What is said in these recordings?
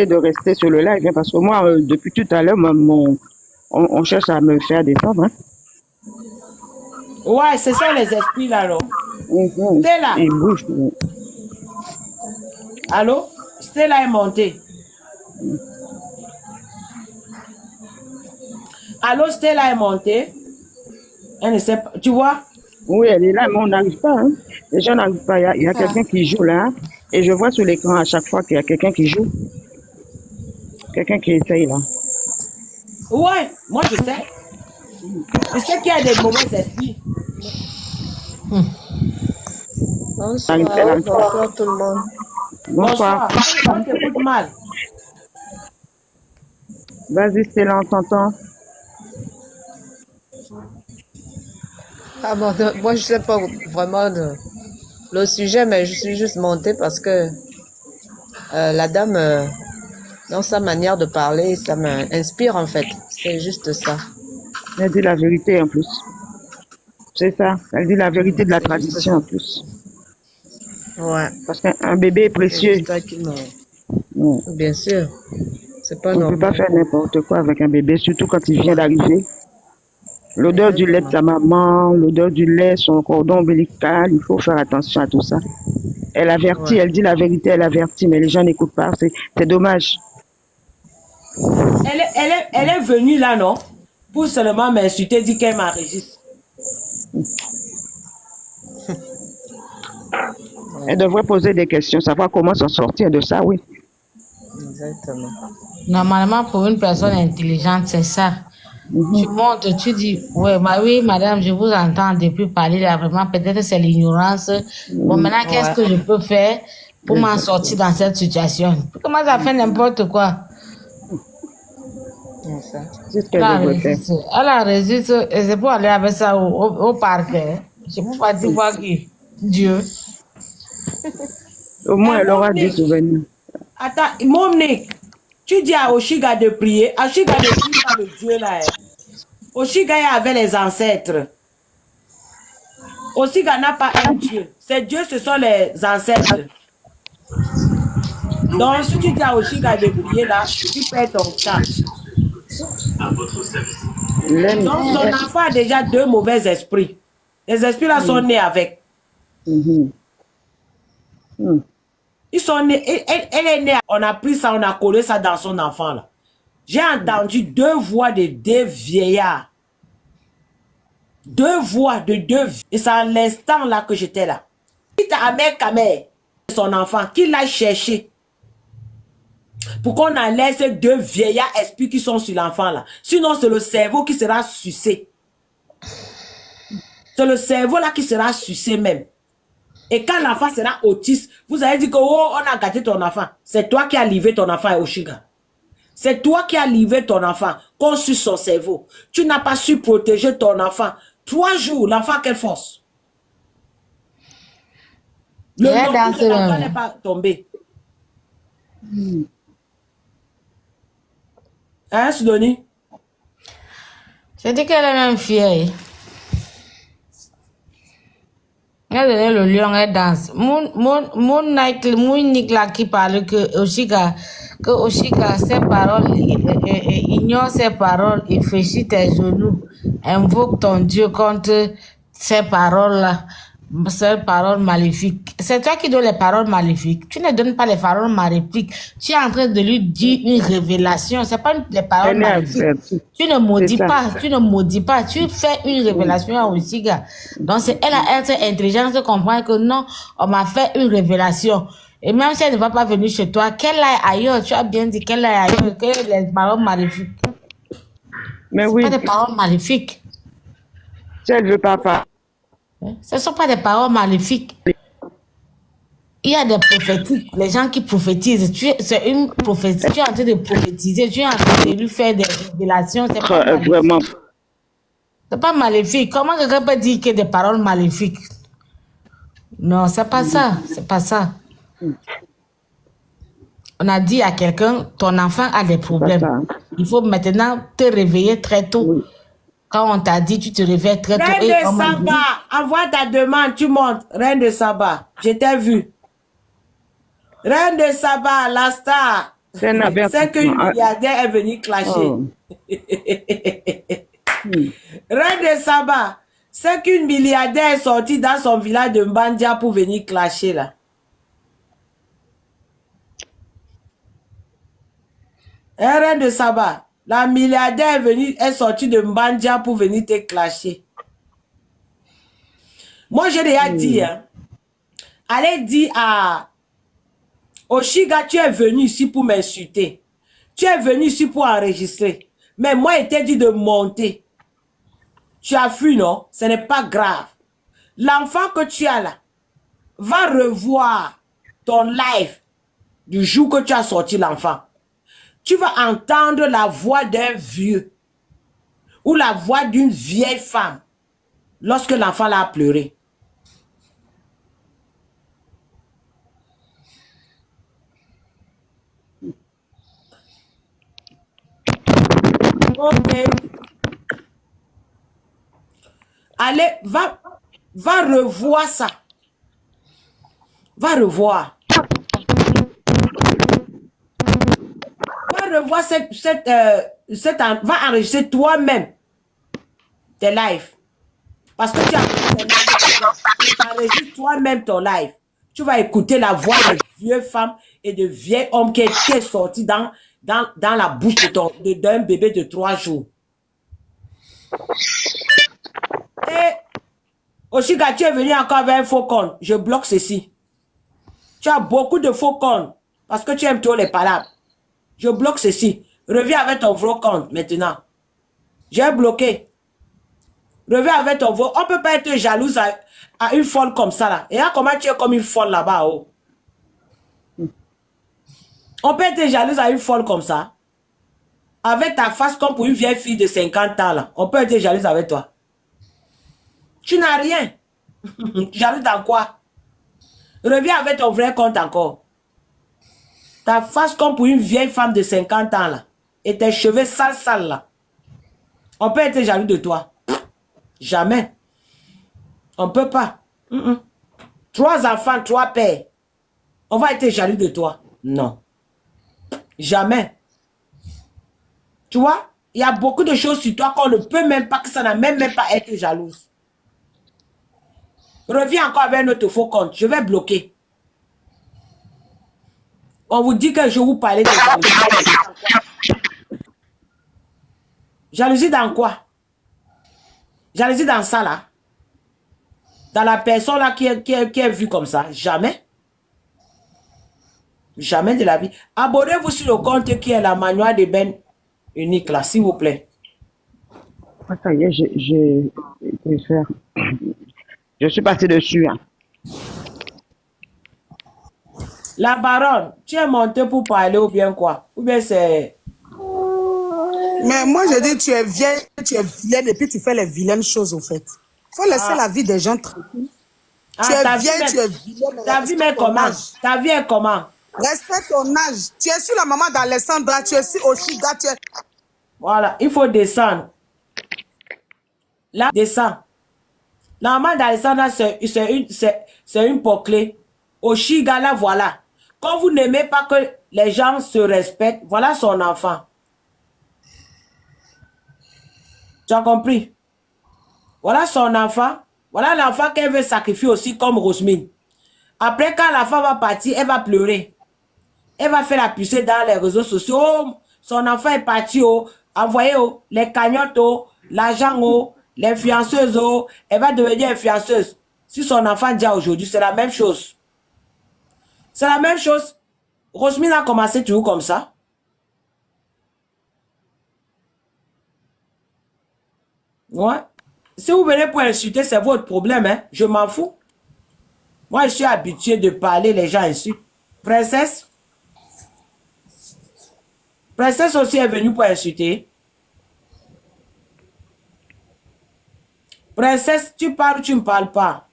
de rester sur le live, hein, parce que moi, depuis tout à l'heure, on cherche à me faire descendre. Hein. Ouais, c'est ça les esprits là, non? Stella. Il bouge. Allô? Stella est montée. Allô, Stella est montée. Elle ne sait pas. Tu vois? Oui, elle est là, mais on n'arrive pas. Hein. Les gens n'arrivent pas. Il y a quelqu'un qui joue là. Et je vois sur l'écran à chaque fois qu'il y a quelqu'un qui joue. Quelqu'un qui essaye là. Ouais, moi je sais. Je sais qu'il y a des mauvais esprits. Bonsoir tout le monde. Bonsoir. On t'écoute mal. Vas-y, Stella, on t'entend. Ah bon, moi je sais pas vraiment le sujet, mais je suis juste montée parce que la dame, dans sa manière de parler, ça m'inspire en fait. C'est juste ça. Elle dit la vérité en plus. C'est ça. Elle dit la vérité de la tradition en plus. Ouais. Parce qu'un bébé est précieux. C'est ça qui me... Bien sûr. C'est pas normal. On ne peut pas faire n'importe quoi avec un bébé, surtout quand il vient d'arriver. L'odeur du lait de sa maman, l'odeur du lait, son cordon ombilical, il faut faire attention à tout ça. Elle avertit, elle dit la vérité, elle avertit, mais les gens n'écoutent pas. C'est dommage. Elle est venue là, non? Pour seulement m'insulter, dire qu'elle m'enregistre. Elle devrait poser des questions, savoir comment s'en sortir de ça, oui. Exactement. Normalement, pour une personne intelligente, c'est ça. Tu montes, tu dis, ouais, oui, madame, je vous entends depuis parler là, vraiment, peut-être c'est l'ignorance. Bon, maintenant, qu'est-ce que je peux faire pour m'en sortir dans cette situation? Comment ça fait n'importe quoi? Elle a résisté, et c'est pour aller avec ça au parquet. C'est pour partir voir qui? Dieu. Au moins, elle aura des souvenirs. Attends, Monique, tu dis à Oshiga de prier. Oshiga ne prie pas le Dieu là. Oshiga est avec les ancêtres. Oshiga n'a pas un Dieu. Ces dieux, ce sont les ancêtres. Donc, si tu dis à Oshiga de prier là, tu perds ton temps. Donc, son enfant a déjà 2 mauvais esprits. Les esprits là sont nés avec. Ils sont nés, elle est née, on a pris ça, on a collé ça dans son enfant là. J'ai entendu 2 voix de 2 vieillards. 2 voix de 2. Et c'est à l'instant là que j'étais là. Qui t'a amené Kamé, son enfant, qui l'a cherché. Pour qu'on enlève ces 2 vieillards esprits qui sont sur l'enfant là. Sinon, c'est le cerveau qui sera sucé. C'est le cerveau là qui sera sucé même. Et quand l'enfant sera autiste, vous allez dire que oh, on a gâté ton enfant. C'est toi qui as livré ton enfant à Oshiga. C'est toi qui as livré ton enfant, conçu son cerveau. Tu n'as pas su protéger ton enfant. 3 jours, l'enfant, quelle force? Le nom de l'enfant n'est pas tombé. Hein, Sidonie? Je dis qu'elle est même fière. Elle a donné le lion, elle danse. Mon Nick là qui parle que Oshiga, ses paroles, ignore ses paroles, il fléchit tes genoux, invoque ton Dieu contre ces paroles-là, ces paroles maléfiques. C'est toi qui donnes les paroles maléfiques. Tu ne donnes pas les paroles maléfiques. Tu es en train de lui dire une révélation. C'est pas les paroles maléfiques. Tu ne maudis pas, tu ne maudis pas. Tu fais une révélation à Oshiga. Donc c'est elle a être intelligente de comprendre que non, on m'a fait une révélation. Et même si elle ne va pas venir chez toi, qu'elle aille ailleurs. Tu as bien dit qu'elle aille ailleurs, que les paroles maléfiques. Mais oui. Pas des paroles maléfiques. Si elle ne veut pas parler. Ce ne sont pas des paroles maléfiques. Il y a des prophétiques, les gens qui prophétisent. C'est une prophétie. Tu es en train de prophétiser, tu es en train de lui faire des révélations. C'est pas vraiment. C'est pas maléfique. Comment quelqu'un peut dire qu'il y a des paroles maléfiques? Non, c'est pas ça. C'est pas ça. On a dit à quelqu'un, ton enfant a des problèmes. Il faut maintenant te réveiller très tôt. Quand on t'a dit, tu te réveilles très tôt. Reine de Saba, envoie ta demande, tu montes. Reine de Saba, je t'ai vu. Reine de Saba, la star. C'est un C'est qu'une avertissement. milliardaire est venue clasher. Oh. Hmm. Reine de Saba, c'est qu'une milliardaire est sortie dans son village de Mbandia pour venir clasher là. Reine de Saba, la milliardaire est sortie de Mbandia pour venir te clasher. Moi, j'ai déjà dit, hein, allez dire à Oshiga, tu es venu ici pour m'insulter. Tu es venu ici pour enregistrer. Mais moi, il t'a dit de monter. Tu as fui, non? Ce n'est pas grave. L'enfant que tu as là va revoir ton live du jour que tu as sorti l'enfant. Tu vas entendre la voix d'un vieux ou la voix d'une vieille femme lorsque l'enfant l'a pleuré. Ok. Allez, va revoir ça. Va revoir. Va revoir va enregistrer toi-même tes lives. Parce que tu as enregistré toi-même ton live. Tu vas écouter la voix de vieilles femmes et de vieils hommes qui est sorti dans la bouche d'un bébé de 3 jours. Et Oshiga, tu es venu encore avec un faux compte. Je bloque ceci. Tu as beaucoup de faux comptes parce que tu aimes trop les palabres. Je bloque ceci. Reviens avec ton vrai compte maintenant. J'ai bloqué. Reviens avec ton vrai. On ne peut pas être jalouse à une folle comme ça là. Et là, comment tu es comme une folle là-bas? Oh? On peut être jalouse à une folle comme ça. Avec ta face comme pour une vieille fille de 50 ans là. On peut être jalouse avec toi. Tu n'as rien. Jalouse dans quoi? Reviens avec ton vrai compte encore. Ta face comme pour une vieille femme de 50 ans là. Et tes cheveux sales là. On peut être jaloux de toi. Jamais. On ne peut pas. 3 enfants, 3 pères. On va être jaloux de toi. Non. Jamais. Tu vois, il y a beaucoup de choses sur toi qu'on ne peut même pas, que ça n'a même pas être jalouse. Reviens encore avec notre faux compte. Je vais bloquer. On vous dit que je vous parlais de jalousie. Jalousie dans quoi? Jalousie dans ça là? Dans la personne là qui est vue comme ça? Jamais. Jamais de la vie. Abonnez-vous sur le compte qui est la manuelle de Ben unique là, s'il vous plaît. Ah, ça y est, je suis passé dessus. Hein. La baronne, tu es montée pour parler ou bien quoi? Ou bien c'est... Mais moi, je dis, tu es vilaine et puis tu fais les vilaines choses, au fait. Il faut laisser la vie des gens tranquille. Tu es vieille, tu es vilaine. Ta vie est comment? Ta vie est comment? Respecte ton âge. Tu es sur la maman d'Alessandra, tu es sur Oshiga, tu es... Voilà, il faut descendre. Là, descends. La maman d'Alessandra, c'est une poclée. Oshiga, là, voilà. Quand vous n'aimez pas que les gens se respectent, voilà son enfant. Tu as compris? Voilà son enfant. Voilà l'enfant qu'elle veut sacrifier aussi comme Rosmine. Après, quand la femme va partir, elle va pleurer. Elle va faire la pucer dans les réseaux sociaux. Oh, son enfant est parti. Oh, envoyez oh, les cagnottes, oh, l'argent, oh, l'influenceuse. Oh, elle va devenir influenceuse. Si son enfant dit aujourd'hui, c'est la même chose. C'est la même chose. Rosmine a commencé toujours comme ça. Ouais. Si vous venez pour insulter, c'est votre problème. Hein? Je m'en fous. Moi, je suis habitué de parler, les gens insultent. Princesse. Princesse aussi est venue pour insulter. Princesse, tu parles ou tu ne parles pas?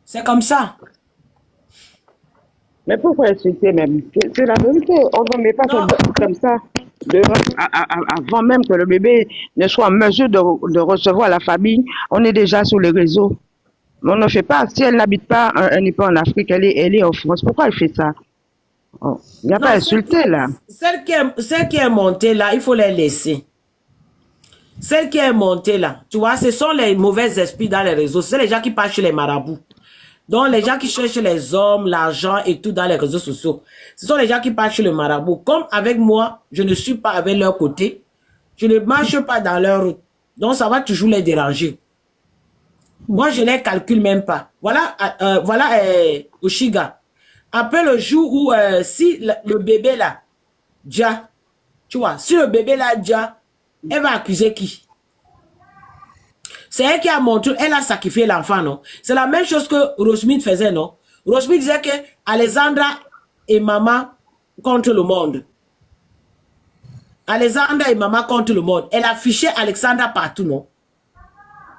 C'est comme ça. Mais pourquoi insulter même? C'est la vérité. On ne met pas comme ça. Avant même que le bébé ne soit en mesure de recevoir la famille, on est déjà sur les réseaux. on ne fait pas. Si elle n'habite pas, elle n'est pas en Afrique, elle est en France. Pourquoi elle fait ça? Oh, il n'y a pas à Non, insulter là. celle qui est montée là, il faut les laisser. Celle qui est montée là, tu vois, ce sont les mauvais esprits dans les réseaux. C'est les gens qui partent chez les marabouts. Donc, les gens qui cherchent les hommes, l'argent et tout dans les réseaux sociaux. Ce sont les gens qui partent chez le marabout. Comme avec moi, je ne suis pas avec leur côté. Je ne marche pas dans leur route. Donc, ça va toujours les déranger. Moi, je ne les calcule même pas. Voilà, Oshiga. Après le jour où, si le bébé là, Dja, tu vois, si le bébé là, Dja, elle va accuser qui? C'est elle qui a montré, elle a sacrifié l'enfant, non? C'est la même chose que Rosemith faisait, non? Rosemith disait que Alexandra et maman contre le monde. Alexandra et maman contre le monde. Elle affichait Alexandra partout, non?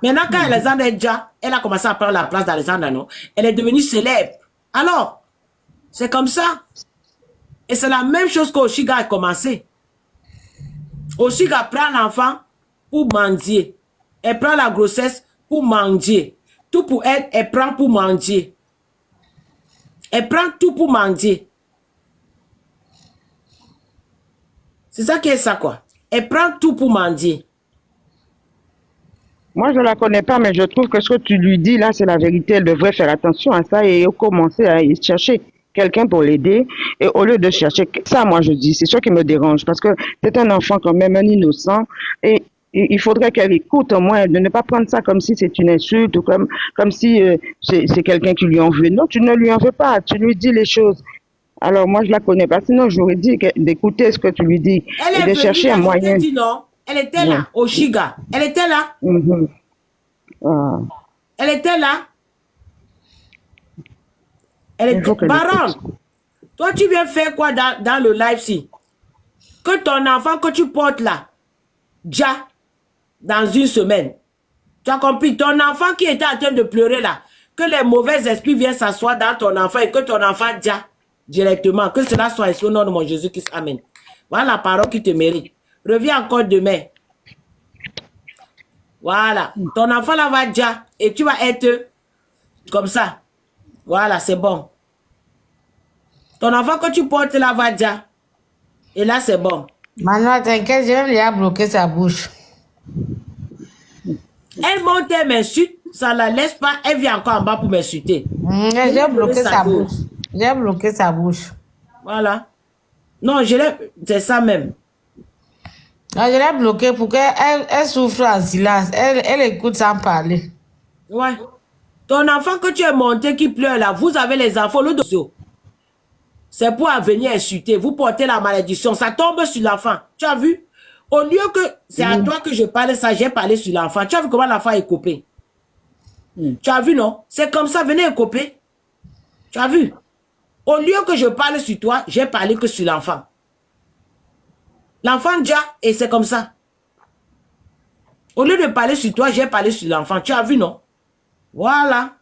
Maintenant, quand Alexandra est déjà, elle a commencé à prendre la place d'Alexandra, non? Elle est devenue célèbre. Alors, c'est comme ça. Et c'est la même chose qu'Oshiga a commencé. Oshiga prend l'enfant pour mendier. Elle prend la grossesse pour mendier. Tout pour elle, elle prend pour mendier. Elle prend tout pour mendier. C'est ça qui est ça, quoi. Elle prend tout pour mendier. Moi, je ne la connais pas, mais je trouve que ce que tu lui dis là, c'est la vérité. Elle devrait faire attention à ça et commencer à chercher quelqu'un pour l'aider. Et au lieu de chercher ça, moi, je dis, c'est ça qui me dérange parce que c'est un enfant quand même, un innocent. Et il faudrait qu'elle écoute au moins, de ne pas prendre ça comme si c'est une insulte ou comme si c'est quelqu'un qui lui en veut. Non, tu ne lui en veux pas. Tu lui dis les choses. Alors, moi, je la connais pas. Sinon, j'aurais dit d'écouter ce que tu lui dis et de chercher un moyen. Dit non. Elle était là, Oshiga. Elle était là. Elle était là. Elle était... Baron, toi, tu viens faire quoi dans le live-ci? Que ton enfant que tu portes là, déjà, dans une semaine. Tu as compris? Ton enfant qui était en train de pleurer là, que les mauvais esprits viennent s'asseoir dans ton enfant et que ton enfant déjà, directement, que cela soit ici au nom de mon Jésus-Christ. Amen. Voilà la parole qui te mérite. Reviens encore demain. Voilà. Ton enfant là va déjà et tu vas être comme ça. Voilà, c'est bon. Ton enfant que tu portes là va déjà. Et là, c'est bon. Maintenant, t'inquiète, je vais lui bloquer sa bouche. Elle monte, elle m'insulte, ça la laisse pas, elle vient encore en bas pour m'insulter. J'ai bloqué sa bouche. J'ai bloqué sa bouche. Voilà. Non, c'est ça même. Non, je l'ai bloqué pour qu'elle souffre en silence. Elle écoute sans parler. Ouais. Ton enfant que tu es monté qui pleure là, vous avez les enfants, le dossier. C'est pour venir insulter. Vous portez la malédiction. Ça tombe sur l'enfant. Tu as vu? Au lieu que c'est à toi que je parle ça, j'ai parlé sur l'enfant. Tu as vu comment l'enfant est coupé? Tu as vu, non? C'est comme ça, venez couper. Tu as vu? Au lieu que je parle sur toi, j'ai parlé que sur l'enfant. L'enfant déjà, et c'est comme ça. Au lieu de parler sur toi, j'ai parlé sur l'enfant. Tu as vu, non? Voilà.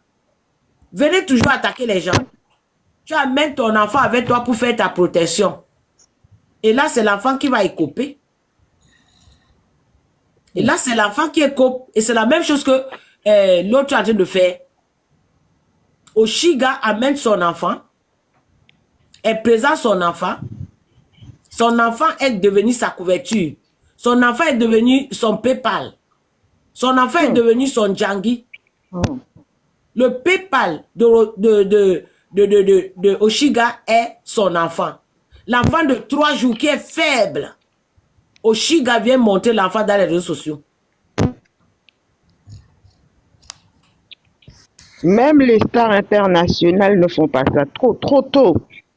Venez toujours attaquer les gens. Tu amènes ton enfant avec toi pour faire ta protection. Et là, c'est l'enfant qui va écoper. Et là, c'est l'enfant qui écope. Et c'est la même chose que l'autre est en train de faire. Oshiga amène son enfant. Elle présente son enfant. Son enfant est devenu sa couverture. Son enfant est devenu son PayPal. Son enfant est devenu son Djangi. Le PayPal de Oshiga est son enfant. L'enfant de 3 jours qui est faible. Oshiga vient monter l'enfant dans les réseaux sociaux. Même les stars internationales ne font pas ça. Trop tôt.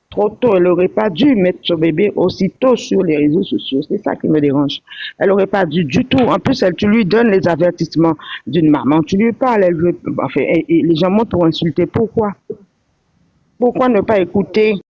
Trop tôt. Elle n'aurait pas dû mettre son bébé aussitôt sur les réseaux sociaux. C'est ça qui me dérange. Elle n'aurait pas dû du tout. En plus, tu lui donnes les avertissements d'une maman. Tu lui parles. Elle veut, enfin, et les gens montent pour insulter. Pourquoi? Pourquoi ne pas écouter?